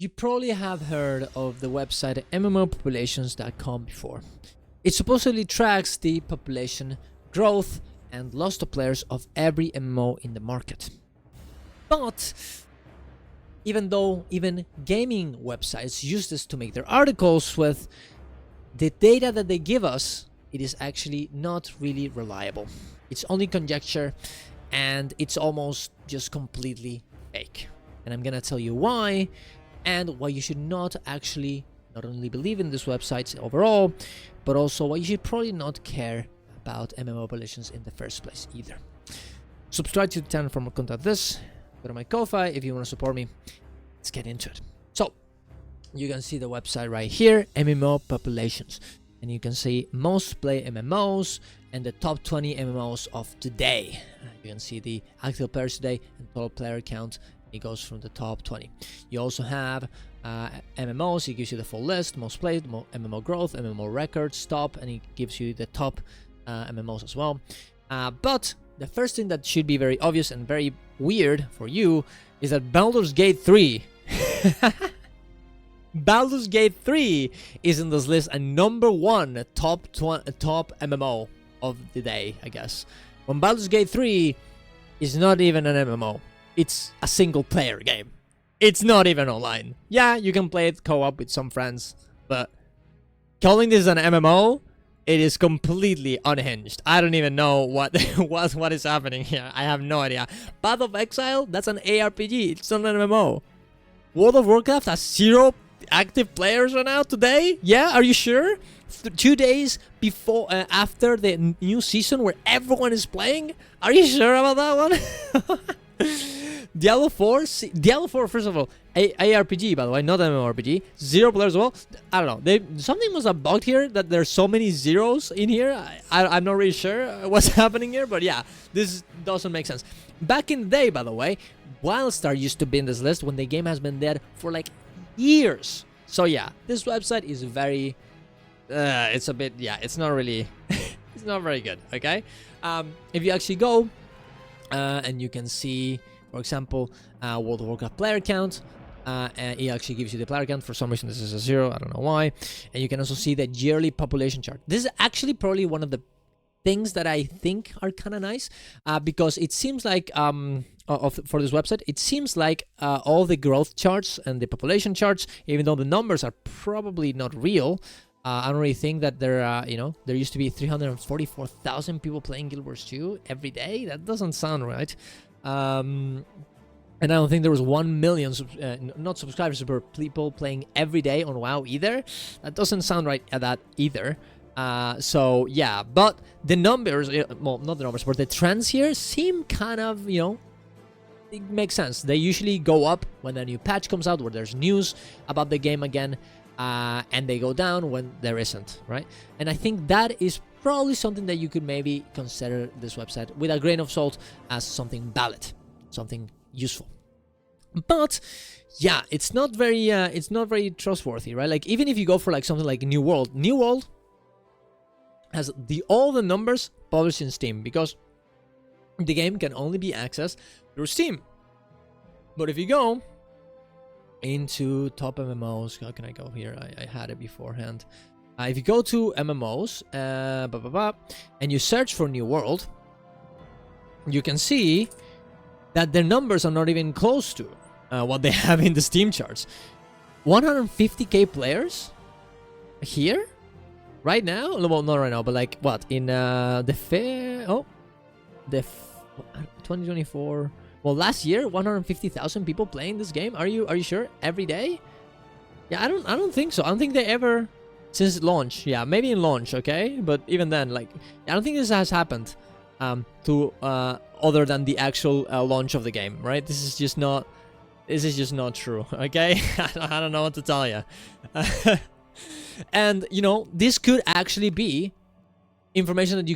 You probably have heard of the website MMOpopulations.com before. It supposedly tracks the population growth and loss to players of every MMO in the market. But even though even gaming websites use this to make their articles with, the data that they give us, it is actually not really reliable. It's only conjecture, and it's almost just completely fake. And I'm gonna tell you why, and why you should not actually not only believe in these websites overall, but also why you should probably not care about MMO populations in the first place either. Subscribe to the channel for more content like this. Go to my Ko-Fi if you want to support me. Let's get into it. So you can see the website right here, MMO populations, and you can see most play MMOs and the top 20 MMOs of today. You can see the active players today and total player count. It goes from the top 20. You also have MMOs. It gives you the full list, most played, MMO growth, MMO records, top, and it gives you the top MMOs as well. But the first thing that should be very obvious and very weird for you is that Baldur's Gate 3 Baldur's Gate 3 is in this list, and #1 top MMO of the day, I guess. When Baldur's Gate 3 is not even an MMO. It's a single player game. It's not even online. Yeah, you can play it co-op with some friends, but calling this an MMO, it is completely unhinged. I don't even know what what is happening here. I have no idea. Path of Exile, that's an ARPG. It's not an MMO. World of Warcraft has 0 active players right now today. Yeah, are you sure? 2 days before, after the new season where everyone is playing. Are you sure about that one? Diablo 4, first of all, ARPG, by the way, not MMORPG. 0 players as well. I don't know. Something was bugged here that there's so many zeros in here. I'm not really sure what's happening here, but yeah, this doesn't make sense. Back in the day, by the way, Wildstar used to be in this list when the game has been dead for like years. So yeah, this website is very, it's a bit, yeah, it's not really, it's not very good, okay? If you actually go, and you can see, for example, World of Warcraft player count, and it actually gives you the player count. For some reason this is a 0, I don't know why. And you can also see the yearly population chart. This is actually probably one of the things that I think are kind of nice, because it seems like for this website, it seems like all the growth charts and the population charts, even though the numbers are probably not real, I don't really think that there, you know, there used to be 344,000 people playing Guild Wars 2 every day. That doesn't sound right. And I don't think there was 1 million, not subscribers, but people playing every day on WoW either. That doesn't sound right at that either. So yeah, but the numbers, well, not the numbers, but the trends here seem kind of, you know, it makes sense. They usually go up when a new patch comes out, where there's news about the game again. And they go down when there isn't, right? And I think that is probably something that you could maybe consider this website with a grain of salt as something valid, something useful. But yeah, it's not very trustworthy, right? Like, even if you go for like something like New World has all the numbers published in Steam, because the game can only be accessed through Steam. But if you go into top MMOs, how can I go here? I had it beforehand. If you go to MMOs, and you search for New World, you can see that their numbers are not even close to what they have in the Steam charts. 150k players here right now. Well, not right now, but like what in the 2024. Well, last year, 150,000 people playing this game. Are you sure? Every day? Yeah, I don't think so. I don't think they ever, since launch. Yeah, maybe in launch, okay? But even then, like, I don't think this has happened to other than the actual launch of the game, right? This is just not true, okay? I don't know what to tell you. And you know, this could actually be information that you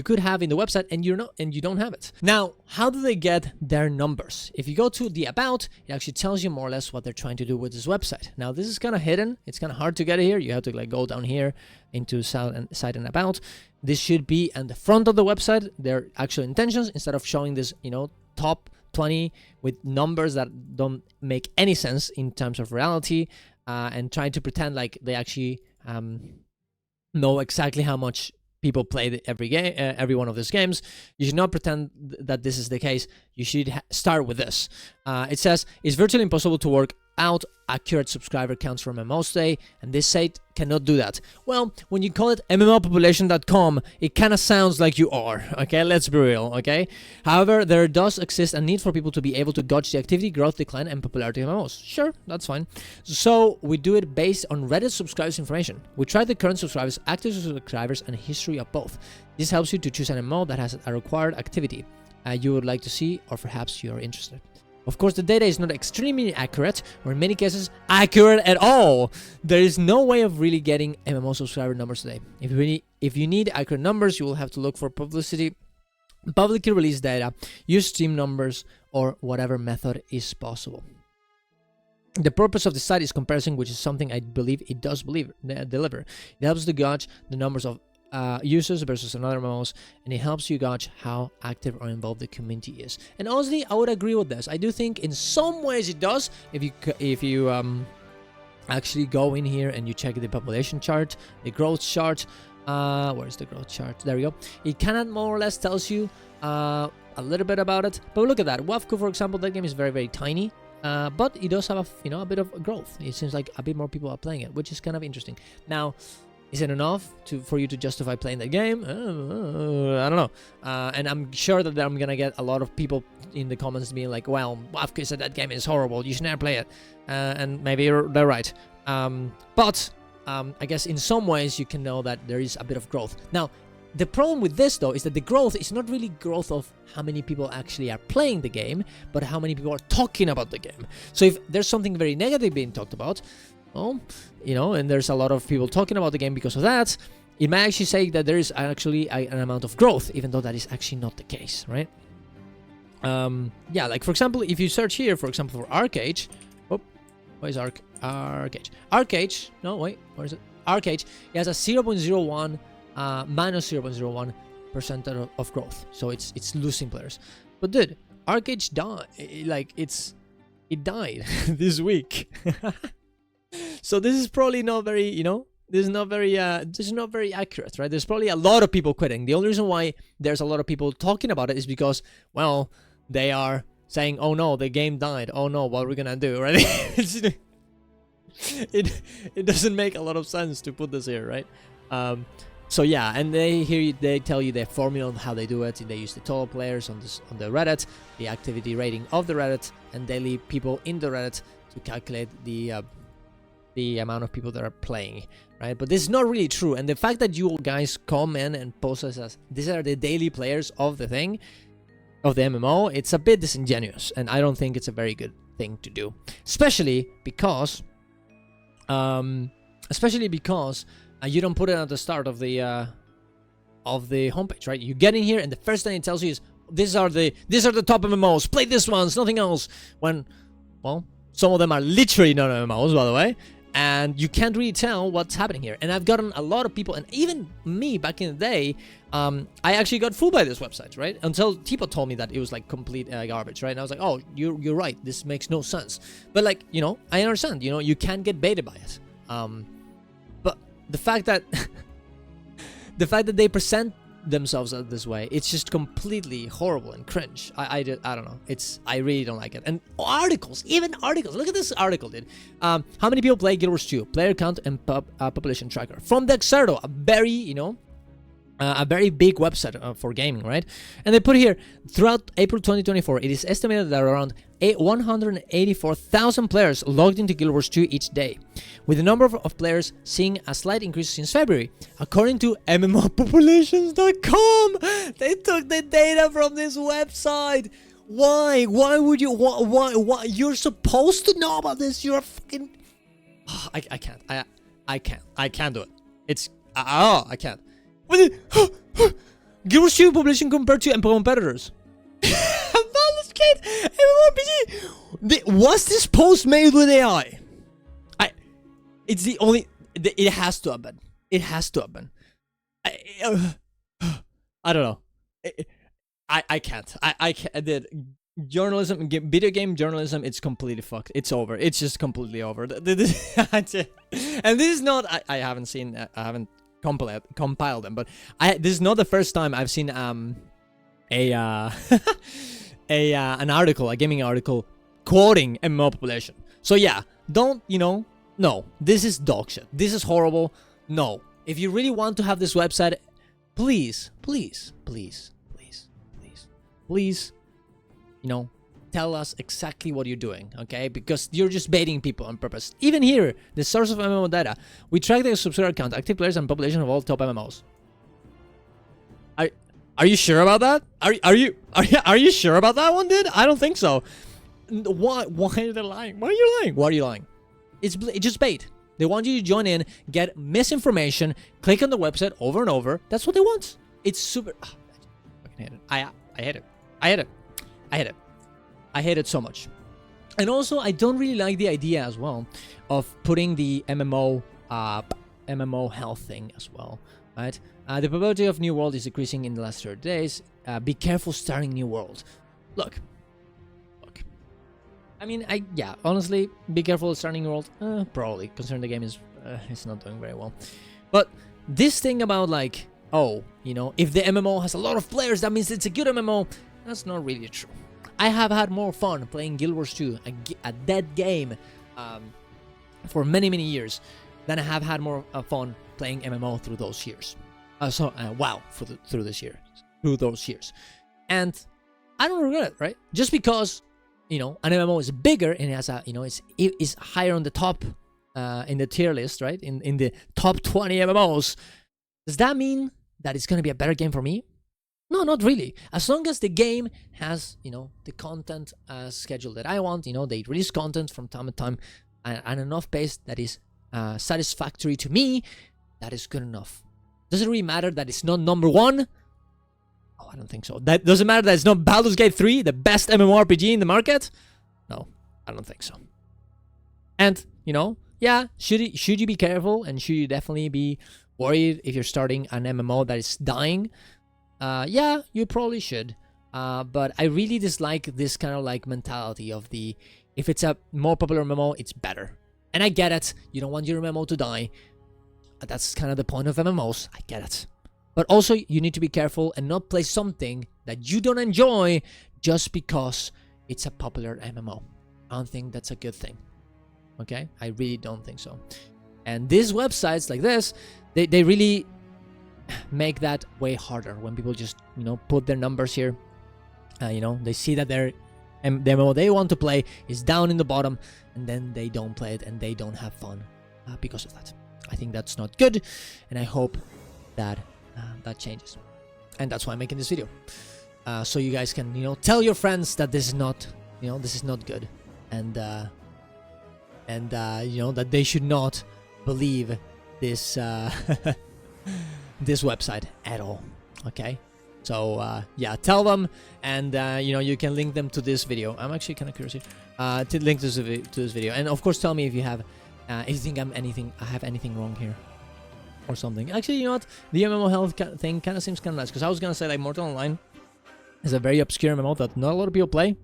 could have in the website, and you don't have it. Now, how do they get their numbers? If you go to the about, it actually tells you more or less what they're trying to do with this website. Now, this is kind of hidden. It's kind of hard to get here. You have to like go down here into site and about. This should be on the front of the website, their actual intentions, instead of showing this, you know, top 20 with numbers that don't make any sense in terms of reality, and trying to pretend like they actually know exactly how much people play every game, every one of these games. You should not pretend that this is the case. You should start with this. It says it's virtually impossible to work out accurate subscriber counts from MMOs today, and this site cannot do that. Well, when you call it mmopopulation.com, it kind of sounds like you are, okay? Let's be real, okay? However, there does exist a need for people to be able to gauge the activity, growth, decline, and popularity of MMOs. Sure, that's fine. So we do it based on Reddit subscribers information. We track the current subscribers, active subscribers, and history of both. This helps you to choose an MMO that has a required activity you would like to see, or perhaps you are interested. Of course, the data is not extremely accurate, or in many cases, accurate at all. There is no way of really getting MMO subscriber numbers today. If you need accurate numbers, you will have to look for publicly released data, use Steam numbers, or whatever method is possible. The purpose of the site is comparison, which is something I believe it does deliver. It helps to gauge the numbers of users versus another MMOs, and it helps you gauge how active or involved the community is. And honestly, I would agree with this. I do think in some ways it does. If you actually go in here and you check the population chart, the growth chart, where's the growth chart? There we go. It kind of more or less tells you a little bit about it. But look at that. WAFCO, for example, that game is very, very tiny. But it does have a bit of growth. It seems like a bit more people are playing it, which is kind of interesting. Now, is it enough for you to justify playing the game? I don't know. And I'm sure that I'm gonna get a lot of people in the comments being like, well, WAFCO said that game is horrible, you should never play it. And maybe they're right. But I guess in some ways you can know that there is a bit of growth. Now, the problem with this, though, is that the growth is not really growth of how many people actually are playing the game, but how many people are talking about the game. So if there's something very negative being talked about, well, and there's a lot of people talking about the game because of that, it might actually say that there is actually an amount of growth, even though that is actually not the case, right? Yeah, like for example, if you search here, for example, for Arcade, what is Arcade? Arcade, no, wait, where is it? Arcade, it has a 0.01 minus 0.01% of growth, so it's losing players. But dude, Arcade died, it died this week. So this is probably not very, this is not very accurate, right? There's probably a lot of people quitting. The only reason why there's a lot of people talking about it is because, well, they are saying, oh no, the game died. Oh no, what are we gonna do, right? It doesn't make a lot of sense to put this here, right? So yeah, and they tell you their formula on how they do it. They use the total players on the Reddit, the activity rating of the Reddit, and daily people in the Reddit to calculate the amount of people that are playing, right? But this is not really true, and the fact that you guys come in and post us as these are the daily players of the thing, of the MMO, it's a bit disingenuous, and I don't think it's a very good thing to do, especially because you don't put it at the start of the homepage, right? You get in here, and the first thing it tells you is these are the top MMOs. Play this ones, nothing else. When, well, some of them are literally not MMOs, by the way, and you can't really tell what's happening here. And I've gotten a lot of people, and even me back in the day, I actually got fooled by this website, right? Until people told me that it was like complete garbage, right? And I was like, oh, you're right. This makes no sense. But like, I understand. You can't get baited by it. But the fact that they present themselves this way, it's just completely horrible and cringe. I don't know. I really don't like it. And even articles. Look at this article, dude. How many people play Guild Wars 2? Player count and population tracker from Dexerto, a very big website for gaming, right? And they put here, throughout April 2024, it is estimated that around 184,000 players logged into Guild Wars 2 each day, with the number of players seeing a slight increase since February, according to mmopopulations.com. They took the data from this website. Why? Why would you? Why? You're supposed to know about this. You're a fucking... Oh, I can't. I can't do it. I can't. Guild Wars 2 population compared to competitors. Was this post made with AI? It's the only... It has to have been. It has to have been. I don't know. I can't. I can't. Journalism, video game journalism, it's completely fucked. It's over. It's just completely over. And this is not. I haven't seen. I haven't compiled them, but this is not the first time I've seen an article, a gaming article, quoting MMO population. So yeah, don't, no, this is dog shit. This is horrible. No, if you really want to have this website, please, tell us exactly what you're doing, okay? Because you're just baiting people on purpose. Even here, the source of MMO data, we track the subscriber count, active players, and population of all top MMOs. Are you sure about that? Are you sure about that one, dude? I don't think so. Why are they lying? Why are you lying? Why are you lying? It's just bait. They want you to join in, get misinformation, click on the website over and over. That's what they want. It's super. I fucking hate it. I hate it. I hate it. I hate it. I hate it so much. And also, I don't really like the idea as well of putting the MMO health thing as well, right? The probability of new world is decreasing in the last 30 days. Be careful starting new world. Look. I mean, honestly, be careful starting new world. Probably, considering the game is it's not doing very well. But this thing about like, if the MMO has a lot of players, that means it's a good MMO. That's not really true. I have had more fun playing Guild Wars 2, a dead game, for many years, than I have had more fun playing MMO through those years. WoW through those years, and I don't regret it, right? Just because an MMO is bigger and it has it's higher on the top in the tier list, right? In the top 20 MMOs, does that mean that it's gonna be a better game for me? No, not really. As long as the game has, the content schedule that I want, they release content from time to time at enough pace that is satisfactory to me, that is good enough. Does it really matter that it's not number one? Oh, I don't think so. That doesn't matter that it's not Baldur's Gate 3, the best MMORPG in the market? No, I don't think so. And, should you be careful, and should you definitely be worried if you're starting an MMO that is dying? Yeah, you probably should. But I really dislike this kind of like mentality of if it's a more popular MMO, it's better. And I get it. You don't want your MMO to die. That's kind of the point of MMOs. I get it. But also, you need to be careful and not play something that you don't enjoy just because it's a popular MMO. I don't think that's a good thing. Okay? I really don't think so. And these websites like this, they really make that way harder when people just, put their numbers here. They see that the MMO they want to play is down in the bottom, and then they don't play it and they don't have fun because of that. I think that's not good, and I hope that that changes. And that's why I'm making this video, so you guys can tell your friends that this is not good, and that they should not believe this this website at all. Okay, so yeah, tell them, and you can link them to this video. I'm actually kind of curious here, to link to this video, and of course tell me if you have if you think I have anything wrong here or something. Actually, you know what, the MMO health thing kind of seems kind of nice, because I was gonna say like Mortal Online is a very obscure MMO that not a lot of people play,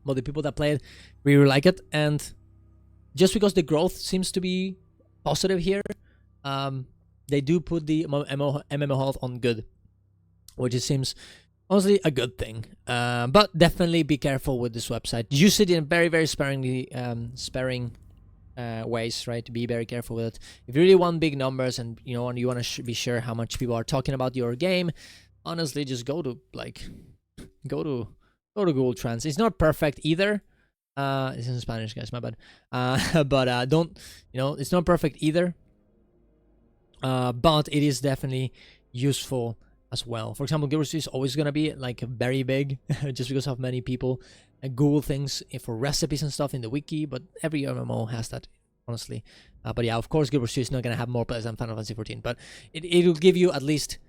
but the people that play it really like it, and just because the growth seems to be positive here, they do put the MMO health on good, which it seems honestly a good thing. But definitely be careful with this website. Use it in very sparing ways, right? To be very careful with it. If you really want big numbers and you want to be sure how much people are talking about your game, honestly, just go to Google Trends. It's not perfect either. It's in Spanish, guys. My bad. But don't it's not perfect either. But it is definitely useful as well. For example, Guild Wars is always gonna be like very big, just because of many people Google things for recipes and stuff in the wiki. But every MMO has that, honestly. But yeah, of course, Guild Wars 2 is not gonna have more players than Final Fantasy 14, but it will give you at least,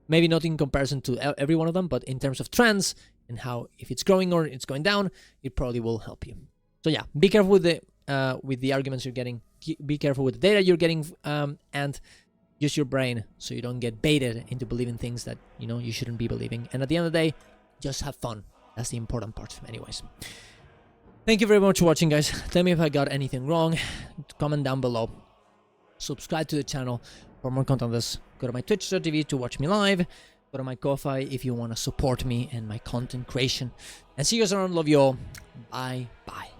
maybe not in comparison to every one of them, but in terms of trends and how, if it's growing or it's going down, it probably will help you. So yeah, be careful with the arguments you're getting. Be careful with the data you're getting, and use your brain so you don't get baited into believing things that you shouldn't be believing. And at the end of the day, just have fun. That's the important part anyways. Thank you very much for watching, guys. Tell me if I got anything wrong. Comment down below. Subscribe to the channel for more content on this. Go to my twitch.tv to watch me live. Go to my Ko-Fi if you want to support me and my content creation. And see you guys around. Love you all. Bye. Bye.